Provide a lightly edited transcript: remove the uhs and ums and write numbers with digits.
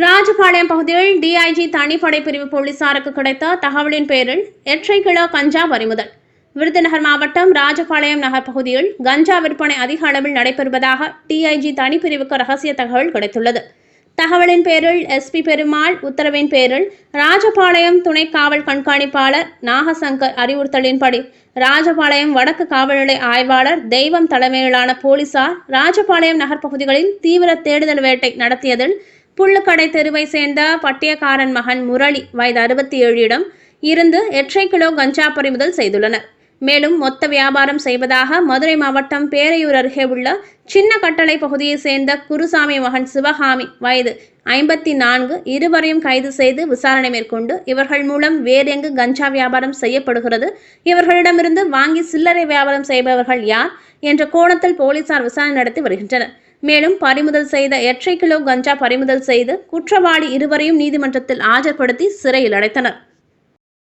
ராஜபாளையம் பகுதியில் டிஐஜி தனிப்படை பிரிவு போலீசாருக்கு கிடைத்த தகவலின் பேரில் 8 கிலோ கஞ்சா பறிமுதல். விருதுநகர் மாவட்டம் ராஜபாளையம் நகர் பகுதியில் கஞ்சா விற்பனை அதிக அளவில் நடைபெறுவதாக டிஐஜி தனிப்பிரிவுக்கு ரகசிய தகவல் கிடைத்துள்ளது. தகவலின் பேரில் எஸ்பி பெருமாள் உத்தரவின் பேரில் ராஜபாளையம் துணை காவல் கண்காணிப்பாளர் நாகசங்கர் அறிவுறுத்தலின்படி ராஜபாளையம் வடக்கு காவல் நிலைய ஆய்வாளர் தெய்வம் தலைமையிலான போலீசார் ராஜபாளையம் நகர் பகுதிகளில் தீவிர தேடுதல் வேட்டை நடத்தியதில் புல்லுக்கடை தெருவை சேர்ந்த பட்டியக்காரன் மகன் முரளி வயது 67 இருந்து 8 கிலோ கஞ்சா பறிமுதல் செய்துள்ளனர். மேலும் மொத்த வியாபாரம் செய்வதாக மதுரை மாவட்டம் பேரையூர் அருகே உள்ள சின்ன கட்டளை பகுதியை சேர்ந்த குருசாமி மகன் சிவகாமி வயது 54 இருவரையும் கைது செய்து விசாரணை மேற்கொண்டு இவர்கள் மூலம் வேறு எங்கு கஞ்சா வியாபாரம் செய்யப்படுகிறது, இவர்களிடமிருந்து வாங்கி சில்லறை வியாபாரம் செய்பவர்கள் யார் என்ற கோணத்தில் போலீசார் விசாரணை நடத்தி வருகின்றனர். மேலும் பறிமுதல் செய்த 8 கிலோ கஞ்சா பறிமுதல் செய்து குற்றவாளி இருவரையும் நீதிமன்றத்தில் ஆஜர்படுத்தி சிறையில் அடைத்தனர்.